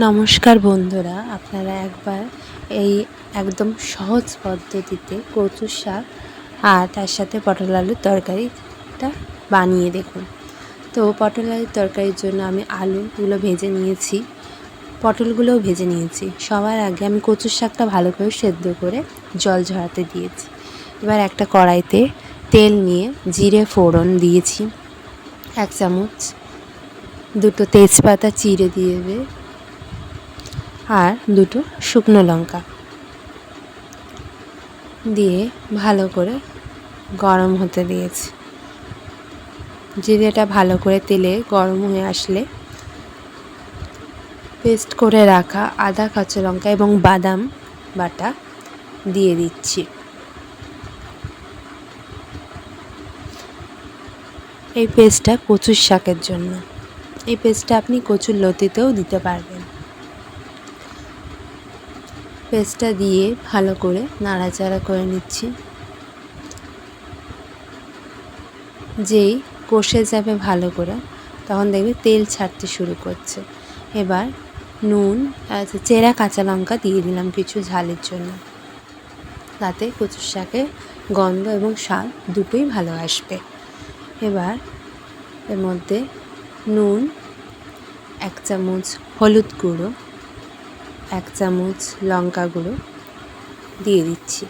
নমস্কার বন্ধুরা, আপনারা একবার এই একদম সহজ পদ্ধতিতে কচু শাক আর তার সাথে পটল আলুর তরকারিটা বানিয়ে দেখুন। তো পটল আলুর তরকারির জন্য আমি আলুগুলো ভেজে নিয়েছি, পটলগুলোও ভেজে নিয়েছি। সবার আগে আমি কচুর শাকটা ভালো করে সেদ্ধ করে জল ঝরাতে দিয়েছি। এবার একটা কড়াইতে তেল নিয়ে জিরে ফোড়ন দিয়েছি 1 চামচ, 2টো তেজপাতা চিড়ে দিয়ে দেবে আর 2টো শুকনো লঙ্কা দিয়ে ভালো করে গরম হতে দিয়েছি। জিরেটা ভালো করে তেলে গরম হয়ে আসলে পেস্ট করে রাখা আদা, কাঁচা লঙ্কা এবং বাদাম বাটা দিয়ে দিচ্ছি। এই পেস্টটা কচুর শাকের জন্য। এই পেস্টটা আপনি কচুর লতিতেও দিতে পারবেন। পেস্টটা দিয়ে ভালো করে নাড়াচাড়া করে নিচ্ছি। যেই কষে যাবে ভালো করে, তখন দেখবে তেল ছাড়তে শুরু করছে। এবার নুন, চেরা কাঁচা লঙ্কা দিয়ে দিলাম কিছু ঝালের জন্য, তাতে কচুর শাকের গন্ধ এবং স্বাদ দুটোই ভালো আসবে। এবার এর মধ্যে নুন, 1 চামচ হলুদ গুঁড়ো, 1 চামচ লঙ্কা গুঁড়ো দিয়ে দিচ্ছি।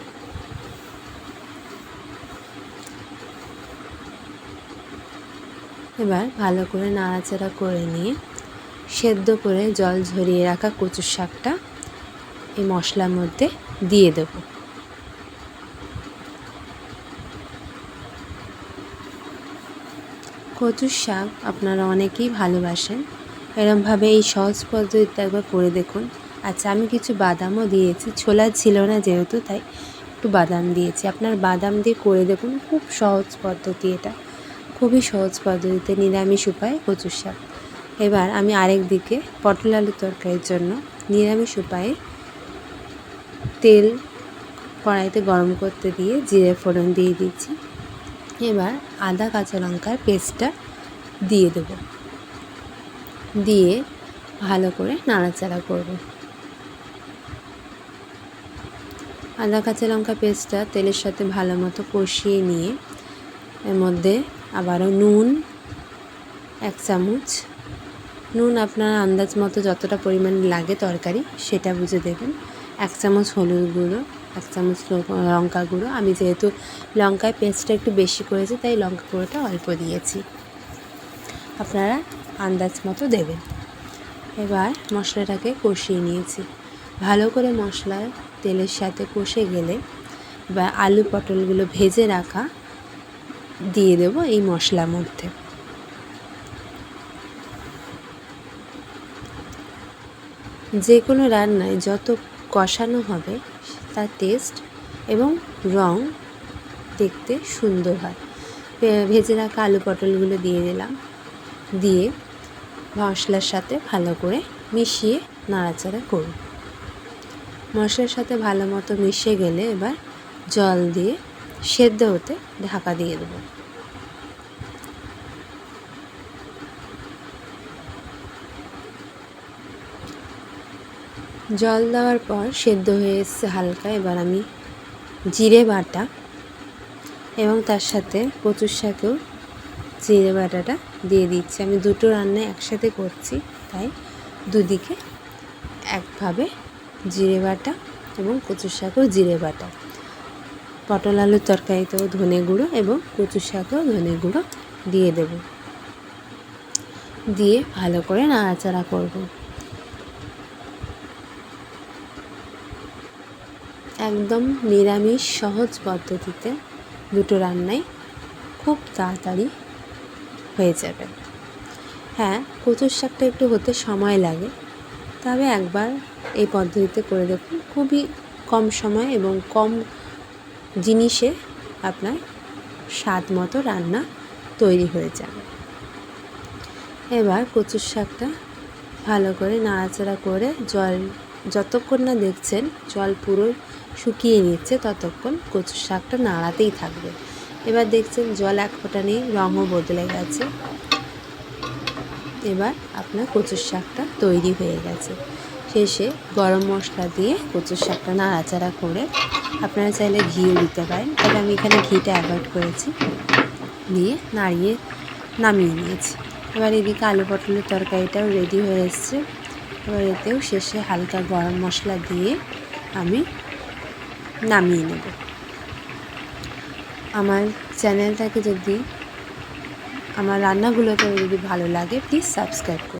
এবার ভালো করে নাড়াচাড়া করে নিয়ে সেদ্ধ করে জল ঝরিয়ে রাখা কচুর শাকটা এই মশলার মধ্যে দিয়ে দেব। কচুর শাক আপনারা অনেকেই ভালোবাসেন, এরমভাবে এই সহজ পদ্ধতিতে একবার করে দেখুন। আচ্ছা, আমি কিছু বাদামও দিয়েছি, ছোলা ছিল না যেহেতু, তাই একটু বাদাম দিয়েছি। আপনার বাদাম দিয়ে করে দেখুন, খুব সহজ পদ্ধতি, এটা খুবই সহজ পদ্ধতিতে নিরামিষ উপায়ে কচুর শাক। এবার আমি আরেক দিকে পটল আলুর তরকারির জন্য নিরামিষ উপায়ে তেল কড়াইতে গরম করতে দিয়ে জিরে ফোড়ন দিয়ে দিচ্ছি। এবার আদা কাঁচা লঙ্কার পেস্টটা দিয়ে দেব, দিয়ে ভালো করে নাড়াচাড়া করব। আদা কাঁচা লঙ্কা পেস্টটা তেলের সাথে ভালো মতো কষিয়ে নিয়ে এর মধ্যে আবারও নুন 1 চামচ, নুন আপনার আন্দাজ মতো যতটা পরিমাণে লাগে তরকারি সেটা বুঝে দেবেন। 1 চামচ হলুদ গুঁড়ো, 1 চামচ লঙ্কা গুঁড়ো। আমি যেহেতু লঙ্কায় পেস্টটা একটু বেশি করেছি, তাই লঙ্কা গুঁড়োটা অল্প দিয়েছি, আপনারা আন্দাজ মতো দেবেন। এবার মশলাটাকে কষিয়ে নিয়েছি ভালো করে। মশলা তেলের সাথে কষে গেলে বা আলু পটলগুলো ভেজে রাখা দিয়ে দেব এই মশলার মধ্যে। যে কোনো রান্নায় যত কষানো হবে তার টেস্ট এবং রং দেখতে সুন্দর হয়। ভেজে রাখা আলু পটলগুলো দিয়ে দিলাম, দিয়ে মশলার সাথে ভালো করে মিশিয়ে নাড়াচাড়া করুন। মশলার সাথে ভালো মতো মিশে গেলে এবার জল দিয়ে সেদ্ধ হতে ঢাকা দিয়ে দেব। জল দেওয়ার পর সেদ্ধ হয়ে এসছে হালকা। এবার আমি জিরে বাটা এবং তার সাথে কচুর শাকেও জিরে বাটাটা দিয়ে দিচ্ছি। আমি দুটো রান্না একসাথে করছি, তাই দুদিকে একভাবে জিরে বাটা এবং কচুর শাকেও জিরে বাটা। পটল আলুর তরকারিতেও ধনে গুঁড়ো এবং কচুর শাকেও ধনে গুঁড়ো দিয়ে দেব, দিয়ে ভালো করে নাড়াচাড়া করব। একদম নিরামিষ সহজ পদ্ধতিতে দুটো রান্নাই খুব তাড়াতাড়ি হয়ে যাবে। হ্যাঁ, কচুর শাকটা একটু হতে সময় লাগে, তবে একবার এই পদ্ধতিতে করে দেখুন। খুবই কম সময় এবং কম জিনিসে আপনার স্বাদ মতো রান্না তৈরি হয়ে যাবে। এবার কচুর শাকটা ভালো করে নাড়াচাড়া করে জল যতক্ষণ না দেখছেন জল পুরো শুকিয়ে নিচ্ছে, ততক্ষণ কচুর শাকটা নাড়াতেই থাকবে। এবার দেখছেন জল এক ফোঁটা নেই, রঙও বদলে গেছে। এবার আপনার কচুর শাকটা তৈরি হয়ে গেছে। শেষে গরম মশলা দিয়ে কচুর শাকটা নাড়াচাড়া করে আপনারা চাইলে ঘিও দিতে পারেন, তবে আমি এখানে ঘিটা অ্যাভয়েড করেছি। দিয়ে নামিয়ে নিয়েছি। এবার এদিকে আলু পটলের তরকারিটাও রেডি হয়ে এসছে। এবার এতেও শেষে হালকা গরম মশলা দিয়ে আমি নামিয়ে নেব। আমার চ্যানেলটাকে যদি, আমার রান্নাগুলোকে যদি ভালো লাগে প্লিজ সাবস্ক্রাইব করুন।